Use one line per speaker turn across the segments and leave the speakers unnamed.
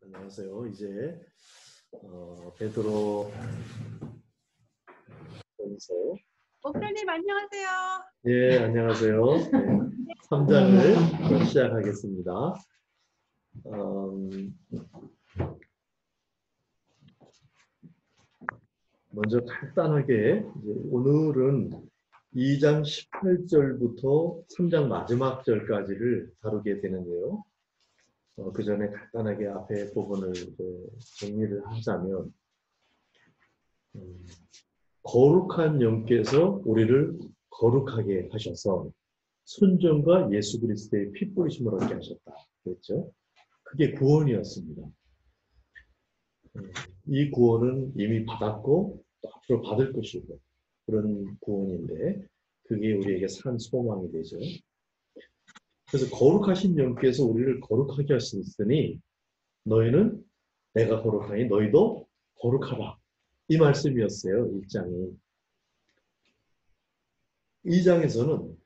안녕하세요. 이제 베드로 전서.
목사님 안녕하세요.
예, 안녕하세요. 네, 3장을 시작하겠습니다. 먼저 간단하게 오늘은 2장 18절부터 3장 마지막 절까지를 다루게 되는데요. 그 전에 간단하게 앞에 부분을 정리를 하자면 거룩한 영께서 우리를 거룩하게 하셔서 순종과 예수 그리스도의 피 뿌리심을 얻게 하셨다. 그랬죠? 그게 구원이었습니다. 이 구원은 이미 받았고 또 앞으로 받을 것이고 그런 구원인데 그게 우리에게 산 소망이 되죠. 그래서 거룩하신 영께서 우리를 거룩하게 하셨으니 너희는 내가 거룩하니 너희도 거룩하라. 이 말씀이었어요. 1장이. 2장에서는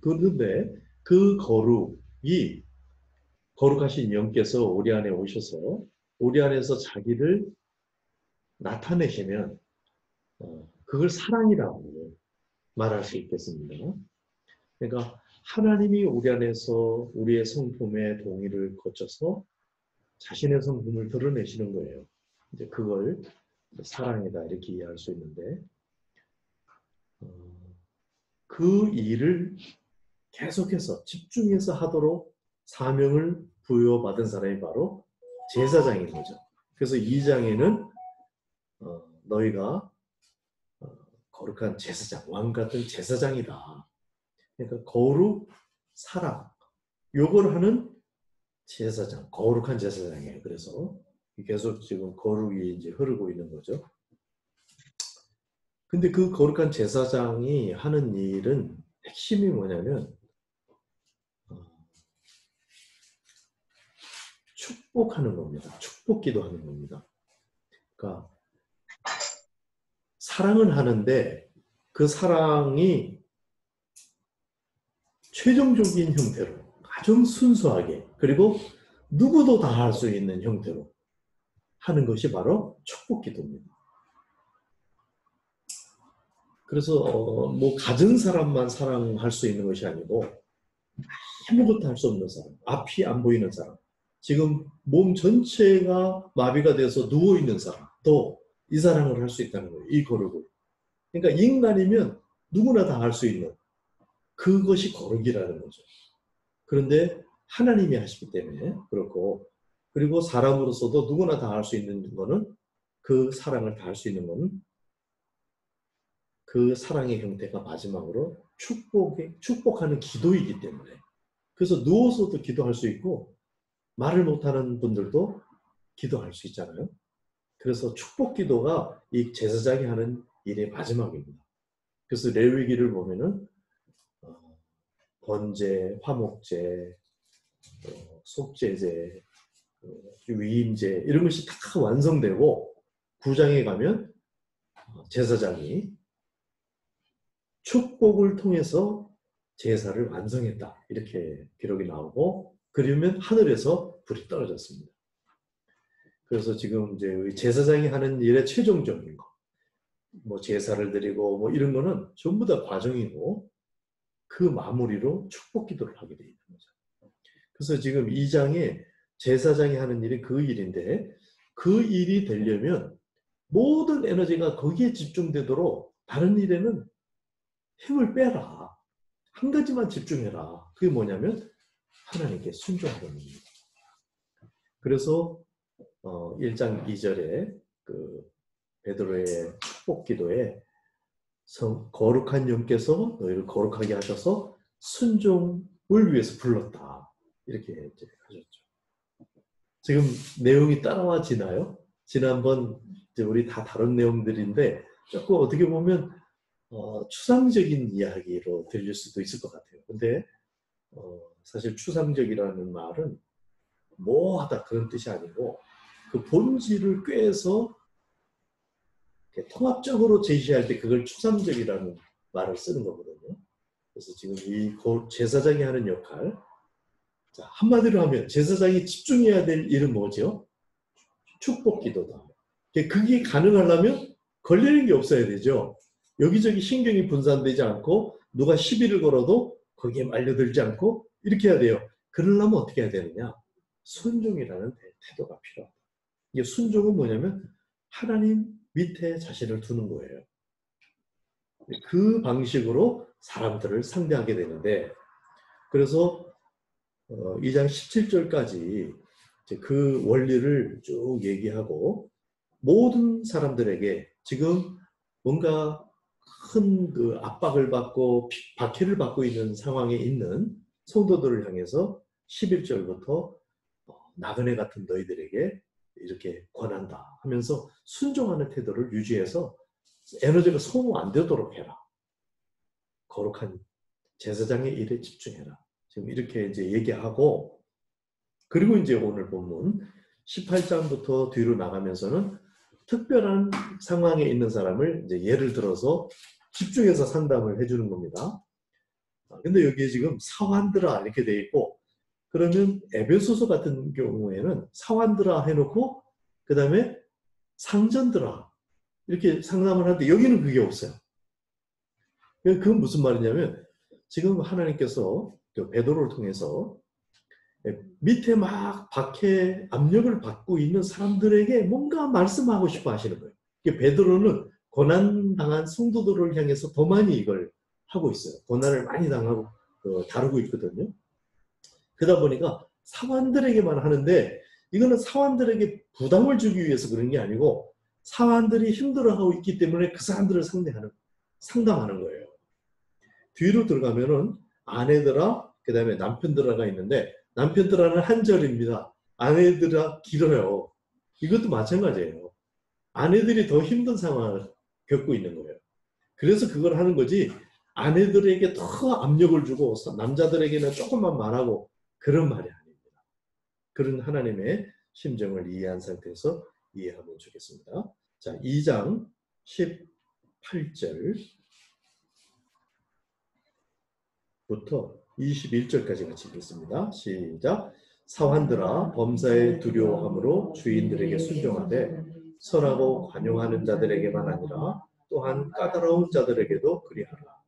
그런데 그 거룩이 거룩하신 영께서 우리 안에 오셔서 우리 안에서 자기를 나타내시면 그걸 사랑이라고 말할 수 있겠습니다. 그러니까 하나님이 우리 안에서 우리의 성품의 동의를 거쳐서 자신의 성품을 드러내시는 거예요. 이제 그걸 사랑이다 이렇게 이해할 수 있는데 그 일을 계속해서 집중해서 하도록 사명을 부여받은 사람이 바로 제사장인 거죠. 그래서 2장에는 너희가 거룩한 제사장, 왕 같은 제사장이다. 그러니까 거룩, 사랑, 요걸 하는 제사장, 거룩한 제사장이에요. 그래서 계속 지금 거룩이 이제 흐르고 있는 거죠. 근데 그 거룩한 제사장이 하는 일은 핵심이 뭐냐면 축복하는 겁니다. 축복 기도하는 겁니다. 그러니까 사랑을 하는데 그 사랑이 최종적인 형태로 가장 순수하게 그리고 누구도 다 할 수 있는 형태로 하는 것이 바로 축복 기도입니다. 그래서 뭐 가진 사람만 사랑할 수 있는 것이 아니고 아무것도 할 수 없는 사람, 앞이 안 보이는 사람, 지금 몸 전체가 마비가 돼서 누워있는 사람도 이 사랑을 할 수 있다는 거예요. 이 거룩을. 그러니까 인간이면 누구나 다 할 수 있는 그것이 거룩이라는 거죠. 그런데 하나님이 하시기 때문에 그렇고 그리고 사람으로서도 누구나 다 할 수 있는 거는 그 사랑을 다 할 수 있는 거는 그 사랑의 형태가 마지막으로 축복하는 기도이기 때문에 그래서 누워서도 기도할 수 있고 말을 못하는 분들도 기도할 수 있잖아요. 그래서 축복 기도가 이 제사장이 하는 일의 마지막입니다. 그래서 레위기를 보면은 번제, 화목제, 속죄제, 위임제 이런 것이 다 완성되고 9장에 가면 제사장이 축복을 통해서 제사를 완성했다 이렇게 기록이 나오고 그러면 하늘에서 불이 떨어졌습니다. 그래서 지금 이제 제사장이 하는 일의 최종적인 거, 뭐 제사를 드리고 뭐 이런 거는 전부 다 과정이고 그 마무리로 축복 기도를 하게 돼 있는 거죠. 그래서 지금 2장에 제사장이 하는 일이 그 일인데 그 일이 되려면 모든 에너지가 거기에 집중되도록 다른 일에는 힘을 빼라. 한 가지만 집중해라. 그게 뭐냐면 하나님께 순종하는 겁니다. 그래서 1장 2절에 그 베드로의 축복 기도에 거룩한 영께서 너희를 거룩하게 하셔서 순종을 위해서 불렀다. 이렇게 이제 하셨죠. 지금 내용이 따라와지나요? 지난번 이제 우리 다 다른 내용들인데 조금 어떻게 보면 추상적인 이야기로 들릴 수도 있을 것 같아요. 근데 사실 추상적이라는 말은 뭐하다 그런 뜻이 아니고 그 본질을 꿰서 통합적으로 제시할 때 그걸 추상적이라는 말을 쓰는 거거든요. 그래서 지금 이 제사장이 하는 역할, 자, 한마디로 하면 제사장이 집중해야 될 일은 뭐죠? 축복기도다. 그게 가능하려면 걸리는 게 없어야 되죠. 여기저기 신경이 분산되지 않고 누가 시비를 걸어도 거기에 말려들지 않고 이렇게 해야 돼요. 그러려면 어떻게 해야 되느냐? 순종이라는 태도가 필요하다. 이게 순종은 뭐냐면 하나님 밑에 자신을 두는 거예요. 그 방식으로 사람들을 상대하게 되는데, 그래서 2장 17절까지 그 원리를 쭉 얘기하고, 모든 사람들에게 지금 뭔가 큰 그 압박을 받고 박해를 받고 있는 상황에 있는 성도들을 향해서 11절부터 나그네 같은 너희들에게 이렇게 권한다 하면서 순종하는 태도를 유지해서 에너지가 소모 안 되도록 해라. 거룩한 제사장의 일에 집중해라. 지금 이렇게 이제 얘기하고, 그리고 이제 오늘 본문 18장부터 뒤로 나가면서는 특별한 상황에 있는 사람을 이제 예를 들어서 집중해서 상담을 해주는 겁니다. 근데 여기에 지금 사환들아 이렇게 돼 있고, 그러면 에베소서 같은 경우에는 사환들아 해놓고 그 다음에 상전들아 이렇게 상담을 하는데 여기는 그게 없어요. 그건 무슨 말이냐면 지금 하나님께서 베드로를 통해서 밑에 막 박해 압력을 받고 있는 사람들에게 뭔가 말씀하고 싶어 하시는 거예요. 베드로는 고난당한 성도들을 향해서 더 많이 이걸 하고 있어요. 고난을 많이 당하고 다루고 있거든요. 그러다 보니까 사환들에게만 하는데, 이거는 사환들에게 부담을 주기 위해서 그런 게 아니고 사환들이 힘들어하고 있기 때문에 그 사람들을 상담하는 거예요. 뒤로 들어가면은 아내들아 그 다음에 남편들아가 있는데, 남편들아는 한 절입니다. 아내들아 길어요. 이것도 마찬가지예요. 아내들이 더 힘든 상황을 겪고 있는 거예요. 그래서 그걸 하는 거지, 아내들에게 더 압력을 주고 남자들에게는 조금만 말하고 그런 말이 아닙니다. 그런 하나님의 심정을 이해한 상태에서 이해하면 좋겠습니다. 자, 2장 18절부터 21절까지 같이 읽겠습니다. 시작. 사환들아 범사에 두려워함으로 주인들에게 순종하되 선하고 관용하는 자들에게만 아니라 또한 까다로운 자들에게도 그리하라.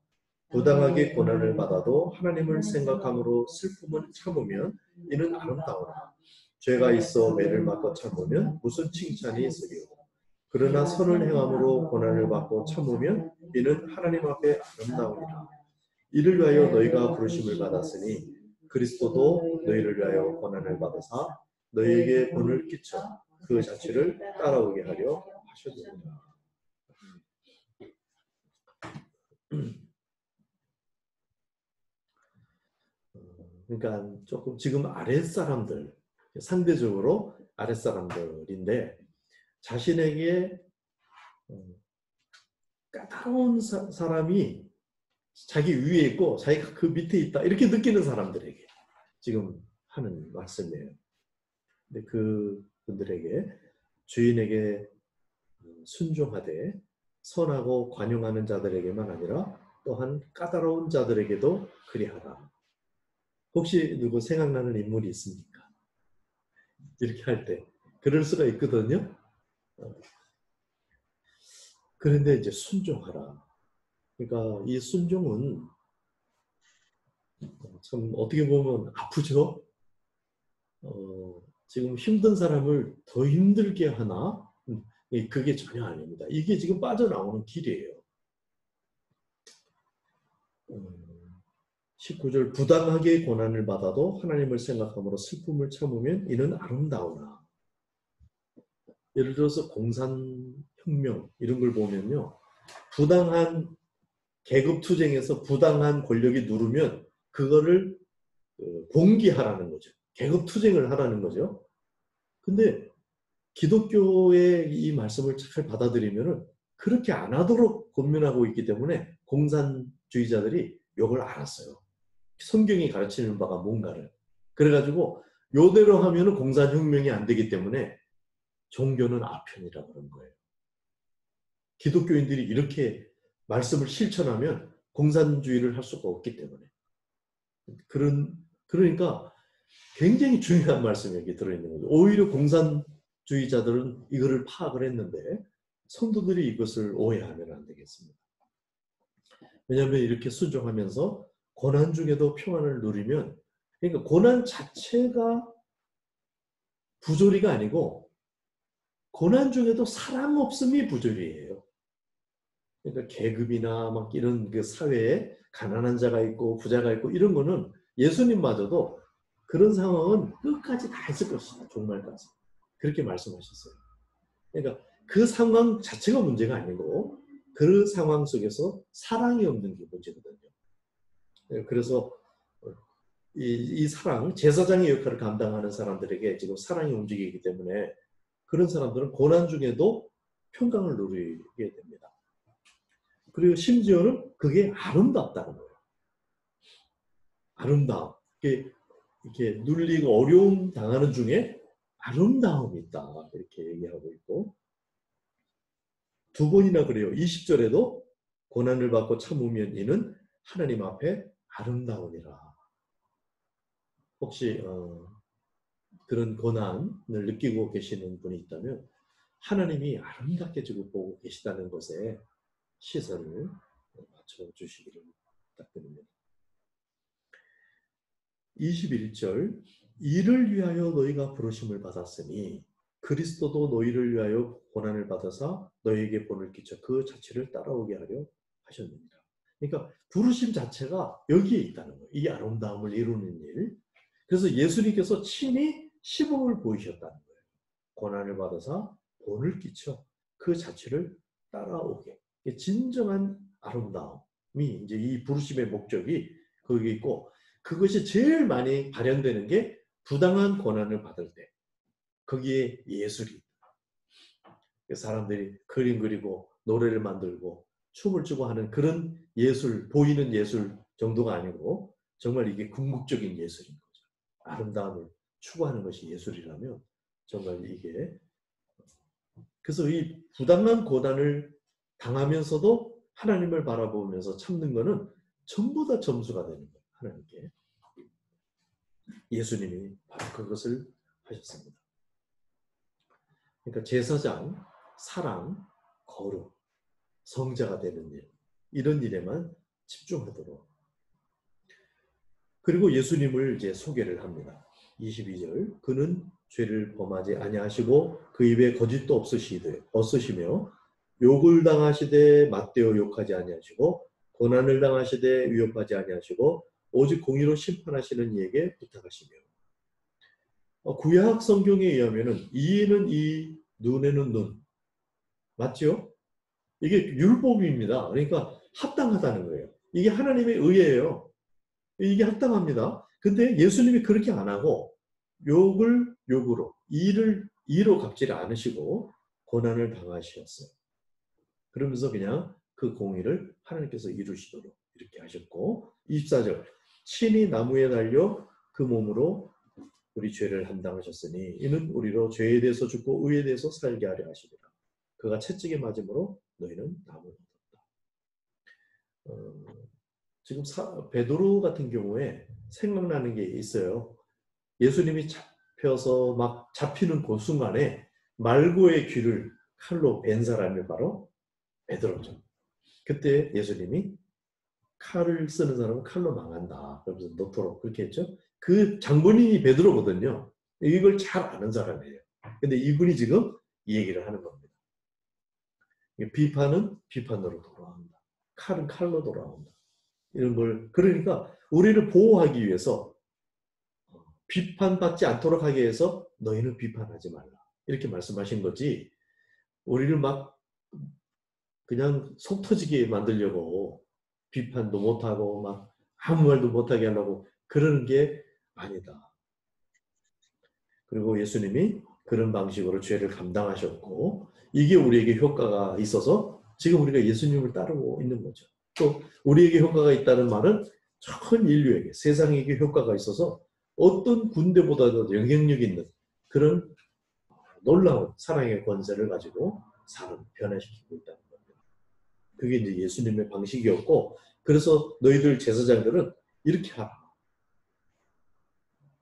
부당하게 고난을 받아도 하나님을 생각함으로 슬픔을 참으면 이는 아름다우라. 죄가 있어 매를 맞고 참으면 무슨 칭찬이 있으리요. 그러나 선을 행함으로 고난을 받고 참으면 이는 하나님 앞에 아름다우니라. 이를 위하여 너희가 부르심을 받았으니 그리스도도 너희를 위하여 고난을 받으사 너희에게 본을 끼쳐 그 자취를 따라오게 하려 하셨느니라. 그러니까 조금 지금 아랫사람들, 상대적으로 아랫사람들인데 자신에게 까다로운 사람이 자기 위에 있고 자기가 그 밑에 있다 이렇게 느끼는 사람들에게 지금 하는 말씀이에요. 근데 그 분들에게 주인에게 순종하되 선하고 관용하는 자들에게만 아니라 또한 까다로운 자들에게도 그리하라. 혹시 누구 생각나는 인물이 있습니까? 이렇게 할 때 그럴 수가 있거든요. 그런데 이제 순종하라. 그러니까 이 순종은 참 어떻게 보면 아프죠. 지금 힘든 사람을 더 힘들게 하나? 그게 전혀 아닙니다. 이게 지금 빠져나오는 길이에요. 19절 부당하게 고난을 받아도 하나님을 생각함으로 슬픔을 참으면 이는 아름다우나. 예를 들어서 공산혁명 이런 걸 보면요. 부당한 계급투쟁에서 부당한 권력이 누르면 그거를 봉기하라는 거죠. 계급투쟁을 하라는 거죠. 근데 기독교의 이 말씀을 잘 받아들이면 그렇게 안 하도록 권면하고 있기 때문에 공산주의자들이 이걸 알았어요. 성경이 가르치는 바가 뭔가를. 그래가지고 요대로 하면 공산혁명이 안 되기 때문에 종교는 아편이라고 그런 거예요. 기독교인들이 이렇게 말씀을 실천하면 공산주의를 할 수가 없기 때문에. 그러니까 굉장히 중요한 말씀이 여기 들어있는 거죠. 오히려 공산주의자들은 이거를 파악을 했는데 성도들이 이것을 오해하면 안 되겠습니다. 왜냐하면 이렇게 순종하면서 고난 중에도 평안을 누리면, 그러니까 고난 자체가 부조리가 아니고 고난 중에도 사랑 없음이 부조리예요. 그러니까 계급이나 막 이런 그 사회에 가난한 자가 있고 부자가 있고 이런 거는 예수님마저도 그런 상황은 끝까지 다 있을 것이다. 종말까지. 그렇게 말씀하셨어요. 그러니까 그 상황 자체가 문제가 아니고 그 상황 속에서 사랑이 없는 게 문제거든요. 그래서 이 사랑, 제사장의 역할을 감당하는 사람들에게 지금 사랑이 움직이기 때문에 그런 사람들은 고난 중에도 평강을 누리게 됩니다. 그리고 심지어는 그게 아름답다는 거예요. 아름다움. 이렇게 눌리고 어려움 당하는 중에 아름다움이 있다. 이렇게 얘기하고 있고, 두 번이나 그래요. 20절에도 고난을 받고 참으면 이는 하나님 앞에 아름다우니라. 혹시 그런 고난을 느끼고 계시는 분이 있다면 하나님이 아름답게 지금 보고 계시다는 것에 시선을 맞춰주시기를 부탁드립니다. 21절, 이를 위하여 너희가 부르심을 받았으니 그리스도도 너희를 위하여 고난을 받아서 너희에게 본을 끼쳐 그 자체를 따라오게 하려 하셨느니라. 그러니까 부르심 자체가 여기에 있다는 거예요. 이 아름다움을 이루는 일. 그래서 예수님께서 친히 시범을 보이셨다는 거예요. 고난을 받아서 본을 끼쳐 그 자체를 따라오게. 진정한 아름다움이 이제 이 부르심의 목적이 거기 있고, 그것이 제일 많이 발현되는 게 부당한 고난을 받을 때. 거기에 예술이 있다. 사람들이 그림 그리고 노래를 만들고 춤을 추고 하는 그런 예술, 보이는 예술 정도가 아니고 정말 이게 궁극적인 예술인 거죠. 아름다움을 추구하는 것이 예술이라면 정말 이게, 그래서 이 부당한 고난을 당하면서도 하나님을 바라보면서 참는 것은 전부 다 점수가 되는 거예요. 하나님께. 예수님이 바로 그것을 하셨습니다. 그러니까 제사장, 사랑, 거룩, 성자가 되는 일, 이런 일에만 집중하도록. 그리고 예수님을 이제 소개를 합니다. 22절, 그는 죄를 범하지 아니하시고 그 입에 거짓도 없으시며 욕을 당하시되 맞대어 욕하지 아니하시고 고난을 당하시되 위협하지 아니하시고 오직 공의로 심판하시는 이에게 부탁하시며. 구약 성경에 의하면은 이에는 이, 눈에는 눈. 맞죠? 이게 율법입니다. 그러니까 합당하다는 거예요. 이게 하나님의 의예요. 이게 합당합니다. 근데 예수님이 그렇게 안 하고 욕을 욕으로, 이를 이로 갚지를 않으시고 고난을 당하셨어요. 그러면서 그냥 그 공의를 하나님께서 이루시도록 이렇게 하셨고, 24절, 친히 나무에 달려 그 몸으로 우리 죄를 감당하셨으니 이는 우리로 죄에 대해서 죽고 의에 대해서 살게 하려 하시리라. 그가 채찍에 맞음으로 너희는 나무를 얻었다. 지금 베드로 같은 경우에 생각나는 게 있어요. 예수님이 잡혀서 막 잡히는 그 순간에 말고의 귀를 칼로 벤 사람이 바로 베드로죠. 그때 예수님이 칼을 쓰는 사람은 칼로 망한다. 그러면서 너토록 그렇게 했죠. 그 장본인이 베드로거든요. 이걸 잘 아는 사람이에요. 근데 이분이 지금 이 얘기를 하는 겁니다. 비판은 비판으로 돌아온다. 칼은 칼로 돌아온다. 이런 걸, 그러니까 우리를 보호하기 위해서, 비판받지 않도록 하기 위해서 너희는 비판하지 말라. 이렇게 말씀하신 거지, 우리를 막 그냥 속 터지게 만들려고 비판도 못하고 막 아무 말도 못하게 하려고 그러는 게 아니다. 그리고 예수님이 그런 방식으로 죄를 감당하셨고 이게 우리에게 효과가 있어서 지금 우리가 예수님을 따르고 있는 거죠. 또 우리에게 효과가 있다는 말은 전 인류에게, 세상에게 효과가 있어서 어떤 군대보다도 영향력 있는 그런 놀라운 사랑의 권세를 가지고 사람을 변화시키고 있다는 겁니다. 그게 이제 예수님의 방식이었고, 그래서 너희들 제사장들은 이렇게 하라.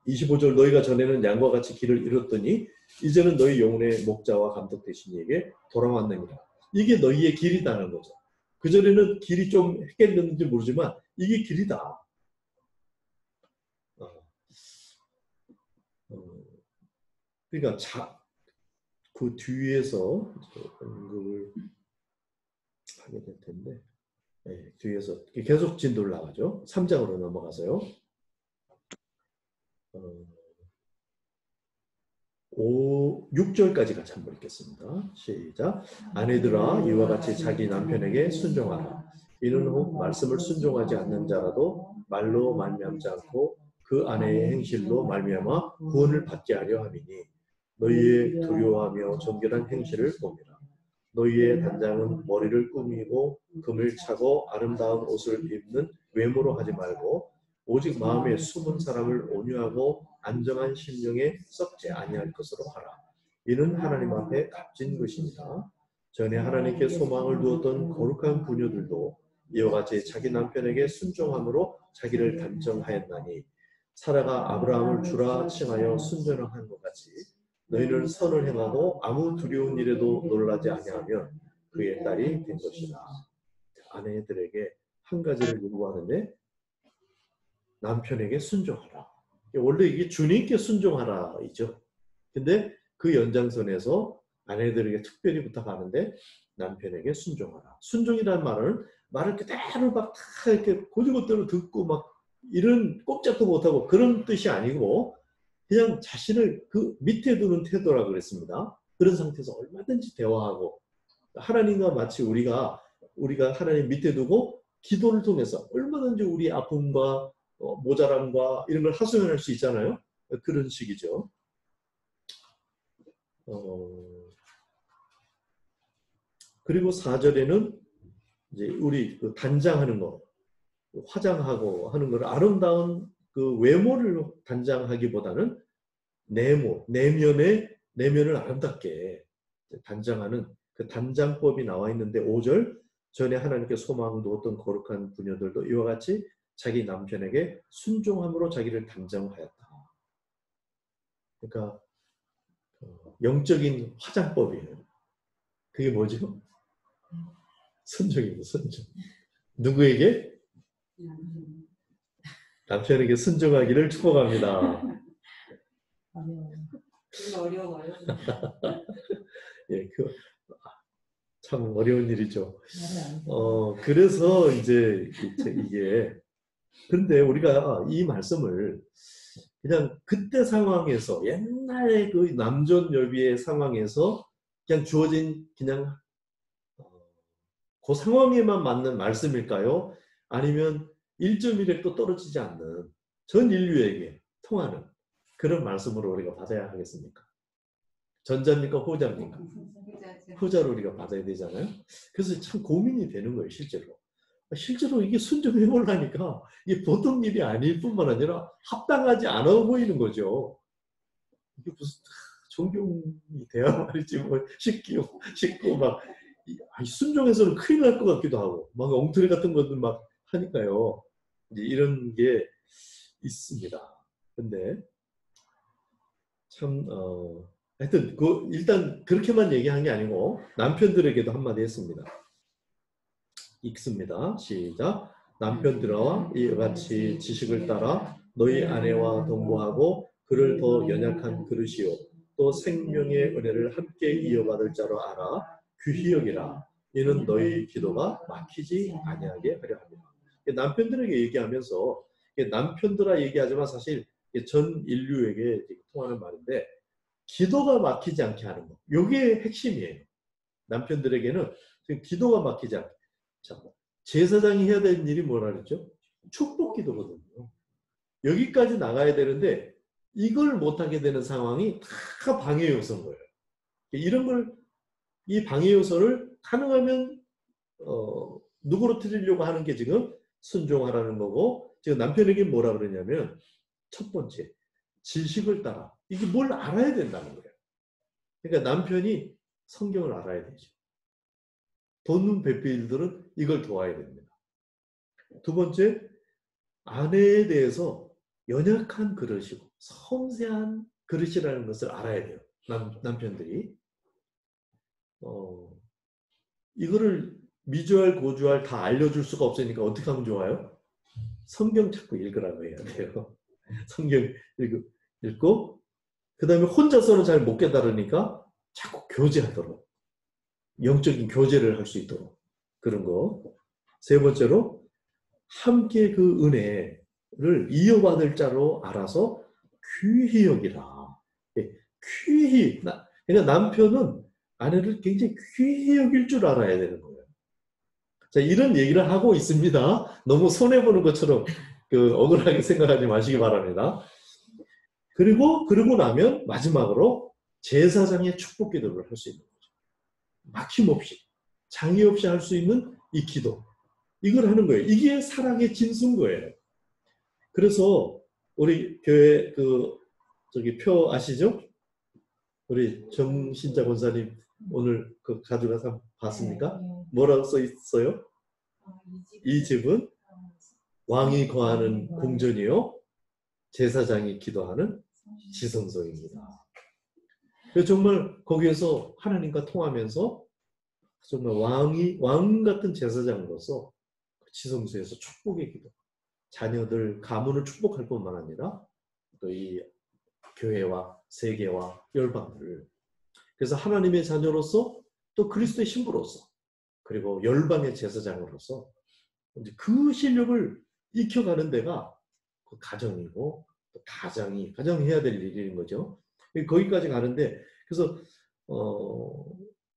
25절 너희가 전에는 양과 같이 길을 잃었더니 이제는 너희 영혼의 목자와 감독 되신 이에게 돌아왔느니라. 이게 너희의 길이다는 거죠. 그전에는 길이 좀 헷갈렸는지 모르지만 이게 길이다. 그러니까 그 뒤에서 언급을 하게 될 텐데 네, 뒤에서 계속 진도를 나가죠. 3장으로 넘어가서요. 6절까지 같이 한번 읽겠습니다. 시작. 아내들아 이와 같이 자기 남편에게 순종하라. 이는 혹 말씀을 순종하지 않는 자라도 말로 말미암지 않고 그 아내의 행실로 말미암아 구원을 받게 하려 함이니 너희의 두려워하며 정결한 행실을 봅니다. 너희의 단장은 머리를 꾸미고 금을 차고 아름다운 옷을 입는 외모로 하지 말고 오직 마음에 숨은 사람을 온유하고 안정한 심령에 썩지 아니할 것으로 하라. 이는 하나님 앞에 값진 것입니다. 전에 하나님께 소망을 두었던 거룩한 부녀들도 이와 같이 자기 남편에게 순종함으로 자기를 단정하였나니 사라가 아브라함을 주라 칭하여 순전한 것 같이 너희는 선을 행하고 아무 두려운 일에도 놀라지 아니하면 그의 딸이 된 것이다. 아내들에게 한 가지를 요구하는데 남편에게 순종하라. 원래 이게 주님께 순종하라이죠. 근데 그 연장선에서 아내들에게 특별히 부탁하는데 남편에게 순종하라. 순종이라는 말을 그대로 막 다 이렇게 고지고대로 듣고 막 이런 꼼짝도 못하고 그런 뜻이 아니고 그냥 자신을 그 밑에 두는 태도라고 그랬습니다. 그런 상태에서 얼마든지 대화하고 하나님과 마치 우리가 하나님 밑에 두고 기도를 통해서 얼마든지 우리 아픔과 모자람과 이런 걸 하소연할 수 있잖아요. 그런 식이죠. 그리고 4절에는 이제 우리 그 단장하는 거, 화장하고 하는 걸 아름다운 그 외모를 단장하기보다는 내면을 아름답게 단장하는 그 단장법이 나와 있는데 5절 전에 하나님께 소망 두었던 거룩한 부녀들도 이와 같이 자기 남편에게 순종함으로 자기를 단정하였다. 그러니까 영적인 화장법이에요. 그게 뭐죠? 순종입니다. 순종. 누구에게? 남편에게 순종하기를 축복합니다.
어려워요.
예, 참 어려운 일이죠. 그래서 이제 이게 근데 우리가 이 말씀을 그냥 그때 상황에서 옛날에 그 남존여비의 상황에서 그냥 주어진 그냥 그 상황에만 맞는 말씀일까요? 아니면 1.1획 도 떨어지지 않는 전 인류에게 통하는 그런 말씀으로 우리가 받아야 하겠습니까? 전자입니까? 후자입니까? 후자로 우리가 받아야 되잖아요. 그래서 참 고민이 되는 거예요, 실제로. 실제로 이게 순종해 보려니까 이게 보통 일이 아닐 뿐만 아니라 합당하지 않아 보이는 거죠. 이게 무슨 존경이 돼야 말이지 뭐 쉽고 막 순종해서는 큰일 날 것 같기도 하고 막 엉터리 같은 것들 막 하니까요. 이제 이런 게 있습니다. 근데 참 하여튼 일단 그렇게만 얘기한 게 아니고 남편들에게도 한마디 했습니다. 읽습니다. 시작. 남편들아 이와 같이 지식을 따라 너희 아내와 동거하고 그를 더 연약한 그릇이요 또 생명의 은혜를 함께 이어받을 자로 알아 귀히 여기라. 이는 너희 기도가 막히지 아니하게 하려 합니다. 남편들에게 얘기하면서 남편들아 얘기하지만 사실 전 인류에게 통하는 말인데 기도가 막히지 않게 하는 거. 이게 핵심이에요. 남편들에게는 기도가 막히지 않게. 자, 제사장이 해야 되는 일이 뭐라 그랬죠? 축복 기도거든요. 여기까지 나가야 되는데 이걸 못하게 되는 상황이 다 방해 요소인 거예요. 이 방해 요소를 가능하면 누그러뜨리려고 하는 게 지금 순종하라는 거고 지금 남편에게 뭐라 그러냐면 첫 번째 지식을 따라 이게 뭘 알아야 된다는 거예요. 그러니까 남편이 성경을 알아야 되죠. 돕는 배필들은 이걸 도와야 됩니다. 두 번째, 아내에 대해서 연약한 그릇이고 섬세한 그릇이라는 것을 알아야 돼요. 남편들이. 이거를 미주알 고주알 다 알려줄 수가 없으니까 어떻게 하면 좋아요? 성경 자꾸 읽으라고 해야 돼요. 성경 읽고 그 다음에 혼자서는 잘 못 깨달으니까 자꾸 교제하도록, 영적인 교제를 할 수 있도록 그런 거. 세 번째로 함께 그 은혜를 이어받을 자로 알아서 귀히 여기라. 귀히. 그러니까 남편은 아내를 굉장히 귀히 여길 줄 알아야 되는 거예요. 자, 이런 얘기를 하고 있습니다. 너무 손해보는 것처럼 억울하게 생각하지 마시기 바랍니다. 그러고 나면 마지막으로 제사장의 축복 기도를 할 수 있는 거죠. 막힘없이, 장애 없이 할 수 있는 이 기도. 이걸 하는 거예요. 이게 사랑의 진수인 거예요. 그래서 우리 교회 표 아시죠? 우리 정신자 권사님 오늘 가져가서 봤습니까? 뭐라고 써 있어요? 이 집은 왕이 거하는 궁전이요, 제사장이 기도하는 지성소입니다. 정말 거기에서 하나님과 통하면서 정말 왕 같은 제사장으로서 지성소에서 축복의 기도, 자녀들 가문을 축복할 뿐만 아니라 또 이 교회와 세계와 열방을, 그래서 하나님의 자녀로서 또 그리스도의 신부로서 그리고 열방의 제사장으로서 이제 그 실력을 익혀가는 데가 그 가정이고 또 가장이 해야 될 일인 거죠. 거기까지 가는데, 그래서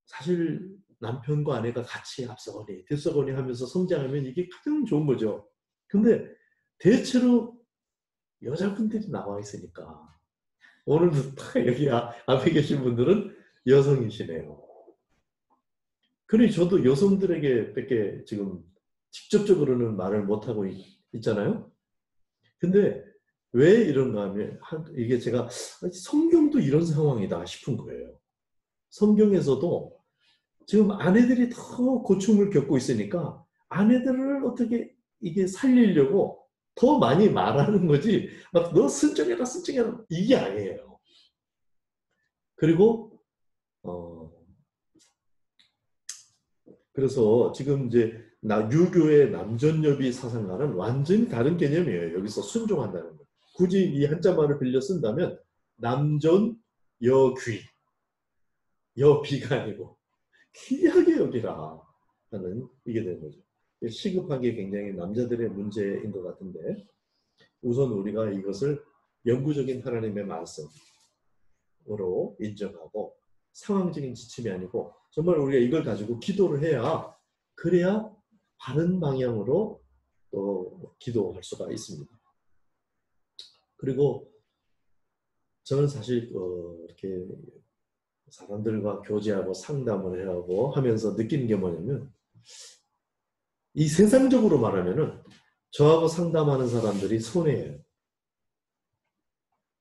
사실 남편과 아내가 같이 앞서거니 뒤서거니 하면서 성장하면 이게 가장 좋은 거죠. 근데 대체로 여자분들이 나와 있으니까 오늘도 딱 여기 앞에 계신 분들은 여성이시네요. 그러니 저도 여성들에게 지금 직접적으로는 말을 못하고 있잖아요. 근데 왜 이런가 하면 이게 제가 성경도 이런 상황이다 싶은 거예요. 성경에서도 지금 아내들이 더 고충을 겪고 있으니까 아내들을 어떻게 이게 살리려고 더 많이 말하는 거지, 막 너 순종해라 이게 아니에요. 그리고 그래서 지금 이제 유교의 남전여비 사상과는 완전히 다른 개념이에요. 여기서 순종한다는 거. 굳이 이 한자말을 빌려 쓴다면 남전 여귀, 여비가 아니고 귀하게 여기라 하는 이게 되는 거죠. 시급한 게 굉장히 남자들의 문제인 것 같은데, 우선 우리가 이것을 영구적인 하나님의 말씀으로 인정하고 상황적인 지침이 아니고 정말 우리가 이걸 가지고 기도를 해야, 그래야 바른 방향으로 또 기도할 수가 있습니다. 그리고 저는 사실 이렇게 사람들과 교제하고 상담을 하고 하면서 느끼는 게 뭐냐면, 이 세상적으로 말하면은 저하고 상담하는 사람들이 손해예요.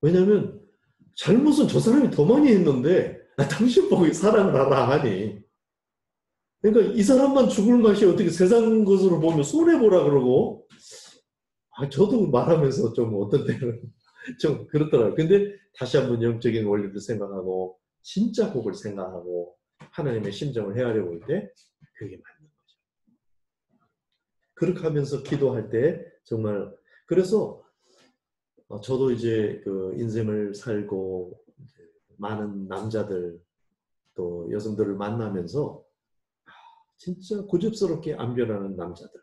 왜냐하면 잘못은 저 사람이 더 많이 했는데 당신 보고 사랑을 하라 하니, 그러니까 이 사람만 죽을 맛이 어떻게 세상 것으로 보면 손해보라 그러고, 저도 말하면서 좀 어떤 때는 좀 그렇더라고요. 근데 다시 한번 영적인 원리를 생각하고 진짜 복을 생각하고 하나님의 심정을 헤아려 볼 때 그게 맞는 거죠. 그렇게 하면서 기도할 때 정말, 그래서 저도 이제 그 인생을 살고 많은 남자들 또 여성들을 만나면서 진짜 고집스럽게 안 변하는 남자들,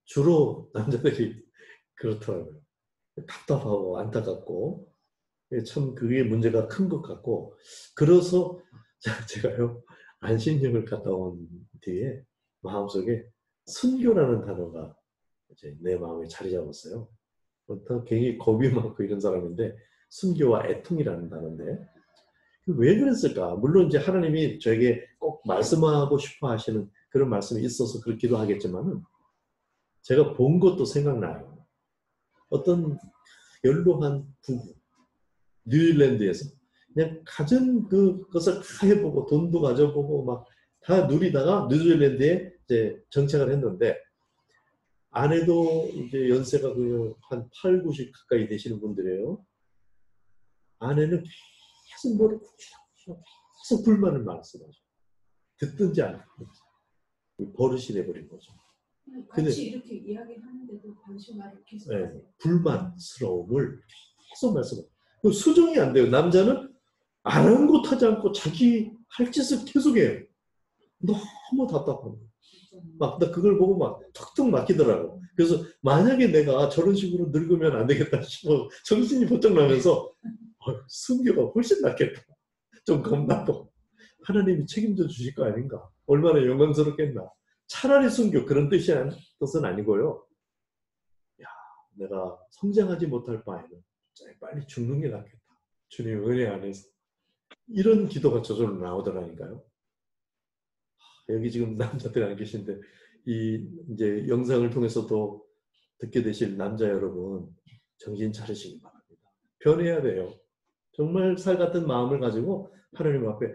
주로 남자들이 그렇더라고요. 답답하고 안타깝고 참 그게 문제가 큰 것 같고, 그래서 제가요 안식년을 갔다 온 뒤에 마음속에 순교라는 단어가 이제 내 마음에 자리 잡았어요. 굉장히 겁이 많고 이런 사람인데, 순교와 애통이라는 단어인데 왜 그랬을까? 물론 이제 하나님이 저에게 꼭 말씀하고 싶어 하시는 그런 말씀이 있어서 그렇기도 하겠지만은, 제가 본 것도 생각나요. 어떤 연로한 부부, 뉴질랜드에서 그냥 가진 그것을 다 해보고 돈도 가져보고 막 다 누리다가 뉴질랜드에 이제 정착을 했는데, 아내도 이제 연세가 한 8, 90 가까이 되시는 분들이에요. 아내는 계속 뭐를 계속 불만을 말씀하죠. 듣든지 안 듣든지. 버릇이 돼버린 거죠.
같이 이렇게 이야기하는데도 당신 말을 계속 하세요.
네, 불만스러움을 계속 말씀해요. 수정이 안 돼요. 남자는 아랑곳하지 않고 자기 할 짓을 계속해요. 너무 답답한 거예요. 막 나 그걸 보고 막 턱턱 막히더라고. 그래서 만약에 내가 저런 식으로 늙으면 안 되겠다 싶어 정신이 번쩍 나면서 순교가 훨씬 낫겠다. 좀 겁나고 하나님이 책임져 주실 거 아닌가. 얼마나 영광스럽겠나. 차라리 순교 그런 뜻은 아니고요. 야, 내가 성장하지 못할 바에는 빨리 죽는 게 낫겠다. 주님 은혜 안에서. 이런 기도가 저절로 나오더라니까요. 여기 지금 남자들이 안 계신데 이제 영상을 통해서도 듣게 되실 남자 여러분 정신 차리시기 바랍니다. 변해야 돼요. 정말 살 같은 마음을 가지고 하나님 앞에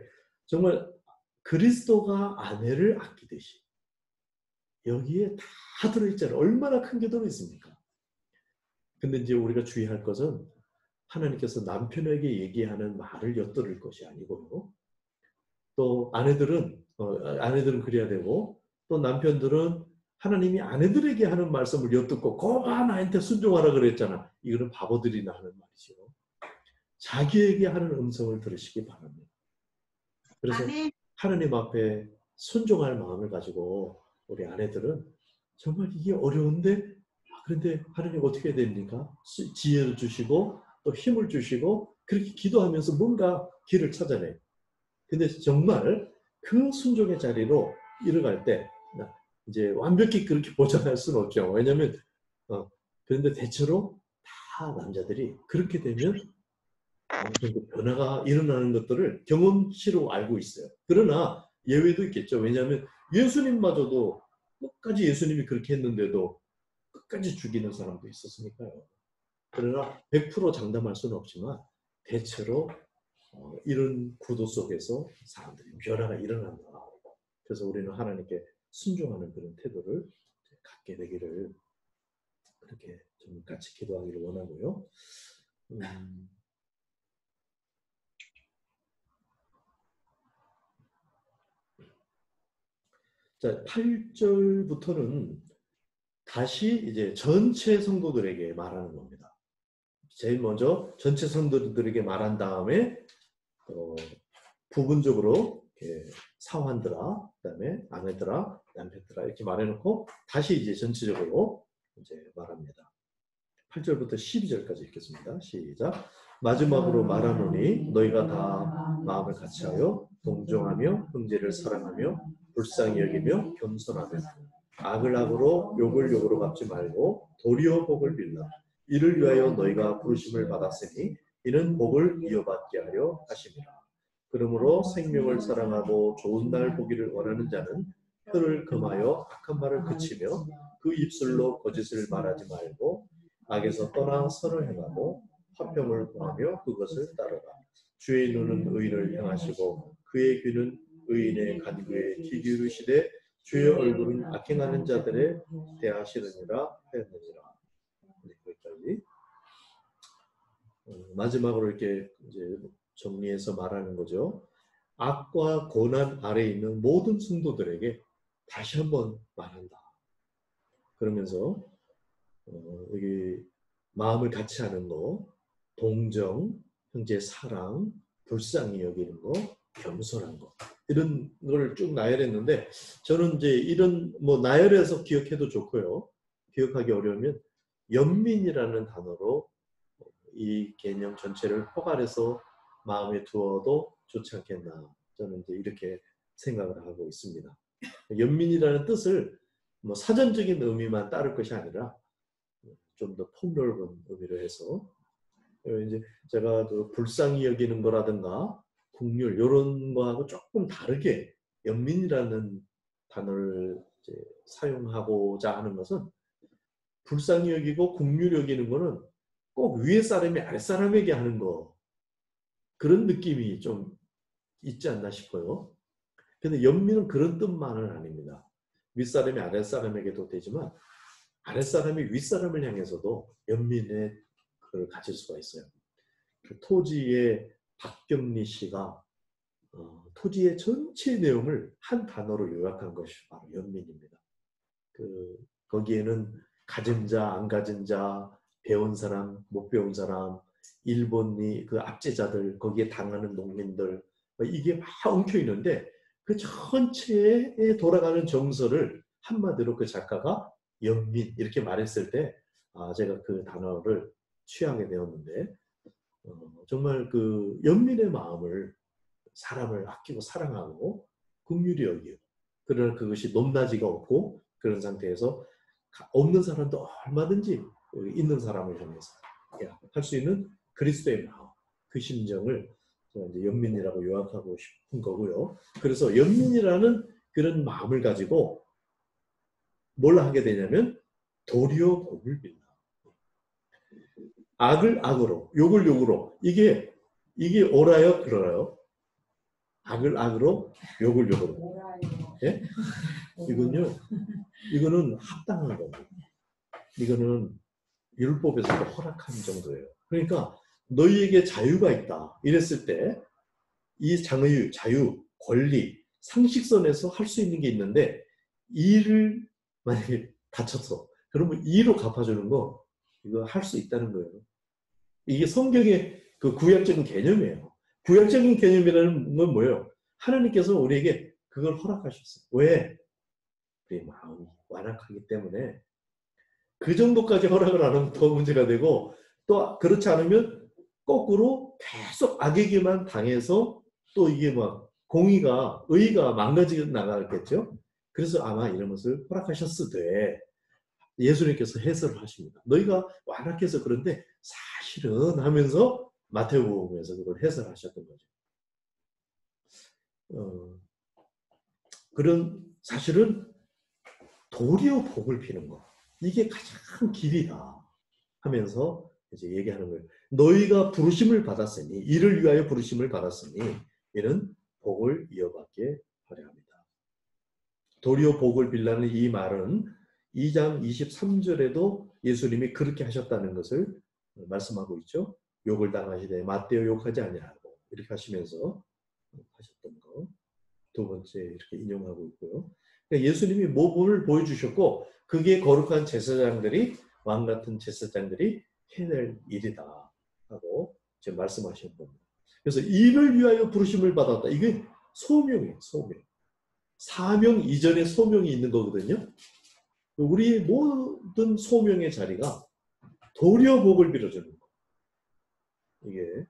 정말 그리스도가 아내를 아끼듯이 여기에 다 들어있잖아요. 얼마나 큰 게 들어있습니까? 근데 이제 우리가 주의할 것은 하나님께서 남편에게 얘기하는 말을 엿들을 것이 아니고요. 또 아내들은 그래야 되고 또 남편들은 하나님이 아내들에게 하는 말씀을 엿듣고 거봐 나한테 순종하라 그랬잖아. 이거는 바보들이나 하는 말이죠. 자기에게 하는 음성을 들으시기 바랍니다. 그래서 하나님 앞에 순종할 마음을 가지고 우리 아내들은 정말 이게 어려운데 그런데 하나님 어떻게 해야 됩니까? 지혜를 주시고 또 힘을 주시고 그렇게 기도하면서 뭔가 길을 찾아내요. 근데 정말 그 순종의 자리로 이뤄갈 때 이제 완벽히 그렇게 보장할 수는 없죠. 왜냐하면 그런데 대체로 다 남자들이 그렇게 되면 어느 정도 변화가 일어나는 것들을 경험치로 알고 있어요. 그러나 예외도 있겠죠. 왜냐하면 예수님마저도 끝까지 예수님이 그렇게 했는데도 끝까지 죽이는 사람도 있었으니까요. 그러나 100% 장담할 수는 없지만 대체로 이런 구도 속에서 사람들이 변화가 일어난다. 그래서 우리는 하나님께 순종하는 그런 태도를 갖게 되기를 그렇게 좀 같이 기도하기를 원하고요. 자, 8절부터는 다시 이제 전체 성도들에게 말하는 겁니다. 제일 먼저 전체 성도들에게 말한 다음에 부분적으로 사환들아, 그다음에 아내들아, 남편들아 이렇게 말해놓고 다시 이제 전체적으로 이제 말합니다. 8절부터 12절까지 읽겠습니다. 시작. 마지막으로 말하노니 너희가 다 마음을 같이하여 동정하며 형제를 사랑하며 불쌍히 여기며 겸손하며 악을 악으로 욕을 욕으로 갚지 말고 도리어 복을 빌라. 이를 위하여 너희가 부르심을 받았으니 이는 복을 이어받게 하려 하심이라. 그러므로 생명을 사랑하고 좋은 날 보기를 원하는 자는 혀를 금하여 악한 말을 그치며 그 입술로 거짓을 말하지 말고 악에서 떠나 선을 행하고 화평을 구하며 그것을 따르라. 주의 눈은 의인을 향하시고 그의 귀는 의인의 간구에 귀 기울이시되 주의 얼굴은 악행하는 자들에 대하시느니라 하였느니라. 네, 거기까지. 마지막으로 이렇게 이제 정리해서 말하는 거죠. 악과 고난 아래에 있는 모든 성도들에게 다시 한번 말한다. 그러면서 여기 마음을 같이 하는 거, 동정, 형제 사랑, 불쌍히 여기는 거, 겸손한 거 이런 걸 쭉 나열했는데 저는 이제 이런 나열해서 기억해도 좋고요. 기억하기 어려우면 연민이라는 단어로 이 개념 전체를 포괄해서 마음에 두어도 좋지 않겠나. 저는 이제 이렇게 생각을 하고 있습니다. 연민이라는 뜻을 사전적인 의미만 따를 것이 아니라 좀 더 폭넓은 의미로 해서 이제 제가 불쌍히 여기는 거라든가 국률 이런 거하고 조금 다르게 연민이라는 단어를 이제 사용하고자 하는 것은 불쌍히 여기고 국률 여기는 거는 꼭 위에 사람이 아래 사람에게 하는 거 그런 느낌이 좀 있지 않나 싶어요. 근데 연민은 그런 뜻만은 아닙니다. 윗사람이 아랫사람에게도 되지만 아랫사람이 윗사람을 향해서도 연민의 그걸 가질 수가 있어요. 그 토지의 박경리 씨가 토지의 전체 내용을 한 단어로 요약한 것이 바로 연민입니다. 거기에는 가진 자, 안 가진 자, 배운 사람, 못 배운 사람, 일본이 그 압제자들, 거기에 당하는 농민들, 이게 막 엉켜 있는데 그 전체에 돌아가는 정서를 한마디로 그 작가가 연민 이렇게 말했을 때 제가 그 단어를 취하게 되었는데 정말 그 연민의 마음을 사람을 아끼고 사랑하고 긍휼히 여기고 그러나 그것이 높낮이가 없고 그런 상태에서 없는 사람도 얼마든지 있는 사람을 향해서 할 수 있는 그리스도의 마음 그 심정을 제가 이제 연민이라고 요약하고 싶은 거고요. 그래서 연민이라는 그런 마음을 가지고 뭘 하게 되냐면 도리어 복을 빌다. 악을 악으로, 욕을 욕으로. 이게 옳아요, 그러나요? 악을 악으로, 욕을 욕으로. 예? 이거는 합당한 거고. 이거는 율법에서도 허락한 정도예요. 그러니까 너희에게 자유가 있다. 이랬을 때 이 장의 자유, 권리, 상식선에서 할 수 있는 게 있는데 이를 만약에 다쳤어. 그러면 이로 갚아주는 거 이거 할 수 있다는 거예요. 이게 성경의 그 구약적인 개념이에요. 구약적인 개념이라는 건 뭐예요? 하나님께서 우리에게 그걸 허락하셨어요. 왜? 우리 마음이 완악하기 때문에 그 정도까지 허락을 안 하면 더 문제가 되고 또 그렇지 않으면 거꾸로 계속 악에게만 당해서 또 이게 막 의의가 망가져 나가겠죠. 그래서 아마 이런 것을 허락하셨으되 예수님께서 해설을 하십니다. 너희가 완악해서 그런데 사실은 하면서 마태복음에서 그걸 해설하셨던 거죠. 그런 사실은 도리어 복을 비는 거 이게 가장 길이다 하면서 이제 얘기하는 거예요. 너희가 부르심을 받았으니 이를 위하여 부르심을 받았으니 이는 복을 이어받게 하려 합니다. 도리어 복을 빌라는 이 말은 2장 23절에도 예수님이 그렇게 하셨다는 것을 말씀하고 있죠. 욕을 당하시되 맞대어 욕하지 아니하고 이렇게 하시면서 하셨던 거. 두 번째 이렇게 인용하고 있고요. 그러니까 예수님이 모범을 보여주셨고 그게 거룩한 제사장들이 왕 같은 제사장들이 해낼 일이다 하고 지금 말씀하신 겁니다. 그래서 이를 위하여 부르심을 받았다. 이게 소명이에요. 소명. 사명 이전에 소명이 있는 거거든요. 우리 모든 소명의 자리가 도리어 복을 빌어주는 거. 이게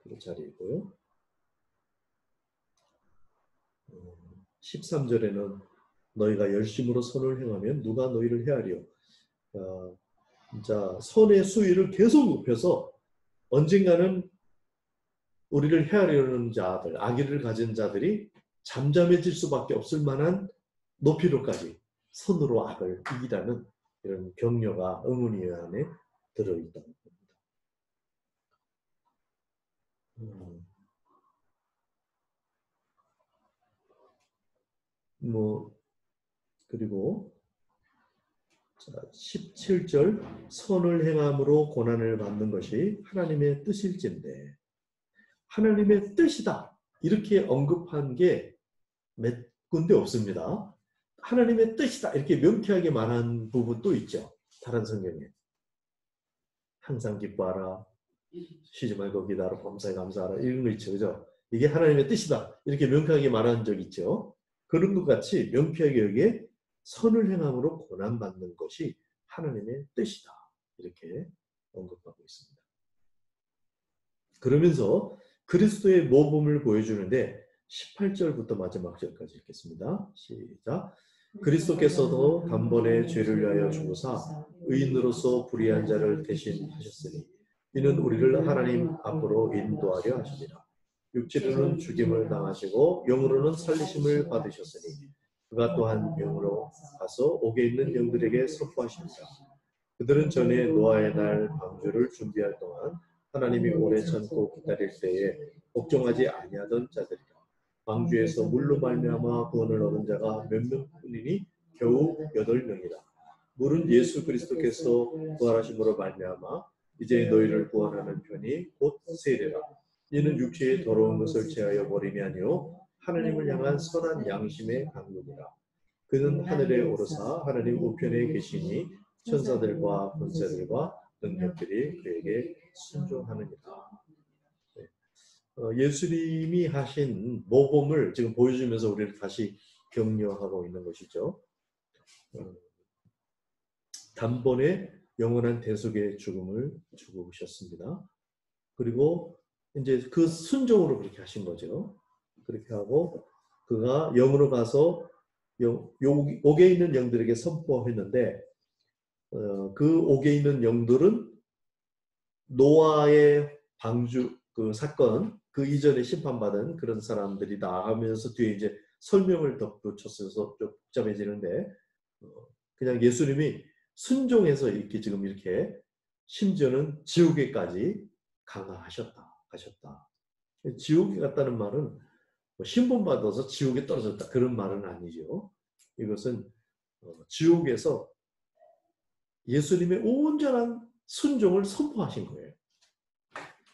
그 자리이고요. 13절에는 너희가 열심으로 선을 행하면 누가 너희를 헤아리요. 진짜 선의 수위를 계속 높여서 언젠가는 우리를 헤아리려는 자들, 악의를 가진 자들이 잠잠해질 수밖에 없을 만한 높이로까지 선으로 악을 이기라는 이런 격려가 어머니 안에 들어있다는 겁니다. 그리고 17절 선을 행함으로 고난을 받는 것이 하나님의 뜻일진데 하나님의 뜻이다 이렇게 언급한 게 몇 군데 없습니다. 하나님의 뜻이다 이렇게 명쾌하게 말한 부분도 있죠. 다른 성경에 항상 기뻐하라 쉬지 말고 기도하라 범사에 감사하라 이런 거 있죠. 그죠? 이게 하나님의 뜻이다 이렇게 명쾌하게 말한 적 있죠. 그런 것 같이 명쾌하게 여기에 선을 행함으로 고난받는 것이 하나님의 뜻이다. 이렇게 언급하고 있습니다. 그러면서 그리스도의 모범을 보여주는데 18절부터 마지막 절까지 읽겠습니다. 시작. 그리스도께서도 단번에 죄를 위하여 죽으사 의인으로서 불의한 자를 대신하셨으니 이는 우리를 하나님 앞으로 인도하려 하십니다. 육체로는 죽임을 당하시고 영으로는 살리심을 받으셨으니 그가 또한 영으로 가서 옥에 있는 영들에게 선포하십니다. 그들은 전에 노아의 날 방주를 준비할 동안 하나님이 오래 참고 기다릴 때에 걱정하지 아니하던 자들이라. 방주에서 물로 말미암아 구원을 얻은 자가 몇 명뿐이니 겨우 8명이라. 물은 예수 그리스도께서 부활하심으로 말미암아 이제 너희를 구원하는 편이 곧 세례라. 이는 육체의 더러운 것을 제하여 버림이 아니요 하나님을 향한 선한 양심의 강론이라. 그는 하늘에 오르사 하나님 우편에 계시니 천사들과 권세들과 능력들이 그에게 순종하느니라. 예수님이 하신 모범을 지금 보여주면서 우리를 다시 격려하고 있는 것이죠. 단번에 영원한 대속의 죽음을 죽으셨습니다. 그리고 이제 그 순종으로 그렇게 하신 거죠. 그렇게 하고 그가 영으로 가서 옥에 있는 영들에게 선포했는데 그 옥에 있는 영들은 노아의 방주 그 사건 그 이전에 심판받은 그런 사람들이다 하면서 뒤에 이제 설명을 덧붙였어서 좀 복잡해지는데 그냥 예수님이 순종해서 이렇게 지금 이렇게 심지어는 지옥에까지 강화하셨다 하셨다. 지옥에 갔다는 말은 뭐 신분받아서 지옥에 떨어졌다 그런 말은 아니죠. 이것은 지옥에서 예수님의 온전한 순종을 선포하신 거예요.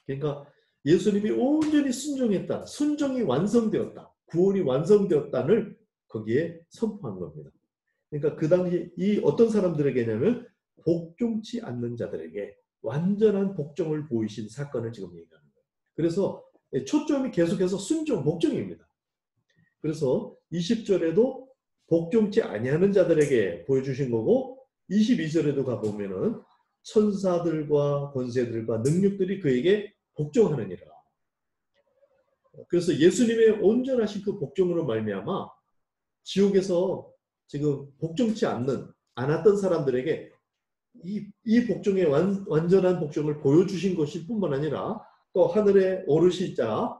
그러니까 예수님이 온전히 순종했다. 순종이 완성되었다. 구원이 완성되었다를 거기에 선포한 겁니다. 그러니까 그 당시 이 어떤 사람들에게냐면 복종치 않는 자들에게 완전한 복종을 보이신 사건을 지금 얘기하는 거예요. 그래서 초점이 계속해서 순종, 복종입니다. 그래서 20절에도 복종치 아니하는 자들에게 보여주신 거고 22절에도 가보면은 천사들과 권세들과 능력들이 그에게 복종하느니라. 그래서 예수님의 온전하신 그 복종으로 말미암아 지옥에서 지금 복종치 않았던 사람들에게 이 복종의 완전한 복종을 보여주신 것일 뿐만 아니라 또 하늘에 오르시자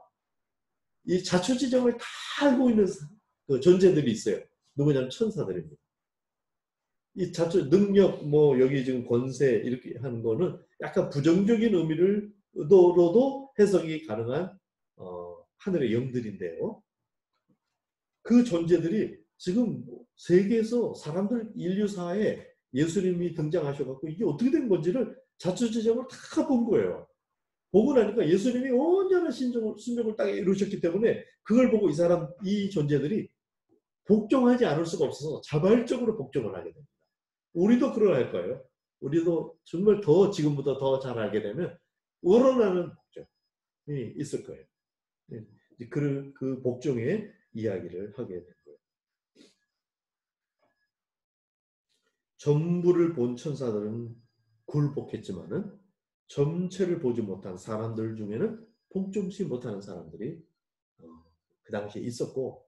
이 자초지정을 다 알고 있는 그 존재들이 있어요. 누구냐면 천사들입니다. 이 자초 능력 뭐 여기 지금 권세 이렇게 하는 거는 약간 부정적인 의미로도 해석이 가능한 하늘의 영들인데요. 그 존재들이 지금 세계에서 사람들 인류사에 예수님이 등장하셔갖고 이게 어떻게 된 건지를 자초지정을 다 본 거예요. 보고 나니까 예수님이 온전한 순종을 땅에 이루셨기 때문에 그걸 보고 이 존재들이 복종하지 않을 수가 없어서 자발적으로 복종을 하게 됩니다. 우리도 그러할 거예요. 우리도 정말 더 지금보다 더 잘 알게 되면 우러나는 복종이 있을 거예요. 그 복종의 이야기를 하게 된 거예요. 전부를 본 천사들은 굴복했지만은 전체를 보지 못한 사람들 중에는 복종치 못하는 사람들이 그 당시에 있었고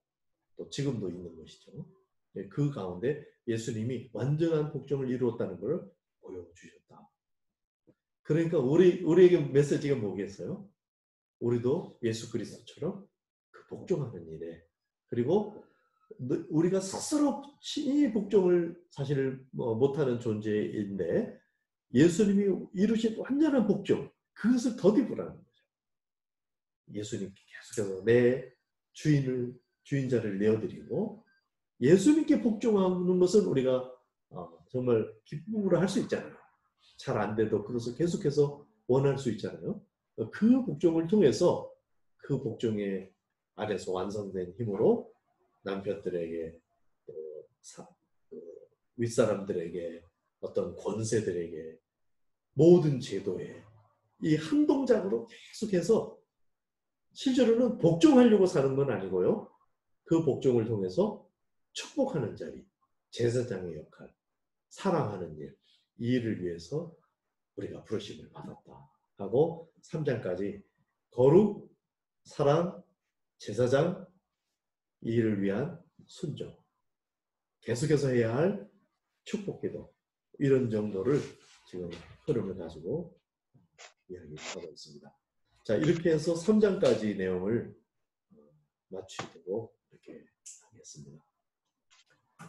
또 지금도 있는 것이죠. 그 가운데 예수님이 완전한 복종을 이루었다는 것을 보여주셨다. 그러니까 우리에게 메시지가 뭐겠어요? 우리도 예수 그리스도처럼 그 복종하는 일에 그리고 우리가 스스로 친히 복종을 사실 못하는 존재인데 예수님이 이루신 완전한 복종 그것을 덧입으라는 거죠. 예수님께 계속해서 내 주인자를 내어드리고 예수님께 복종하는 것은 우리가 정말 기쁨으로 할 수 있잖아요. 잘 안 돼도 그것을 계속해서 원할 수 있잖아요. 그 복종을 통해서 그 복종의 아래서 완성된 힘으로 남편들에게 윗사람들에게 어떤 권세들에게 모든 제도에 이 한 동작으로 계속해서 실제로는 복종하려고 사는 건 아니고요. 그 복종을 통해서 축복하는 자리, 제사장의 역할, 사랑하는 일, 이 일을 위해서 우리가 부르심을 받았다 하고 3장까지 거룩, 사랑, 제사장, 이 일을 위한 순종, 계속해서 해야 할 축복기도 이런 정도를 지금 흐름을 가지고 이야기하고 있습니다. 자, 이렇게 해서 3장까지 내용을 마치도록 이렇게 하겠습니다.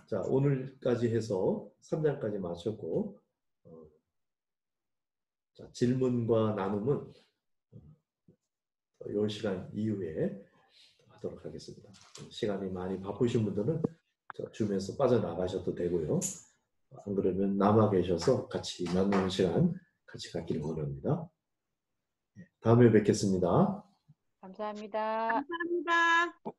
자, 오늘까지 해서 3장까지 마쳤고 자, 질문과 나눔은 이 시간 이후에 하도록 하겠습니다. 시간이 많이 바쁘신 분들은 저 줌에서 빠져나가셔도 되고요. 안 그러면 남아 계셔서 같이 나누는 시간 같이 갖기를 원합니다. 다음에 뵙겠습니다.
감사합니다.
감사합니다.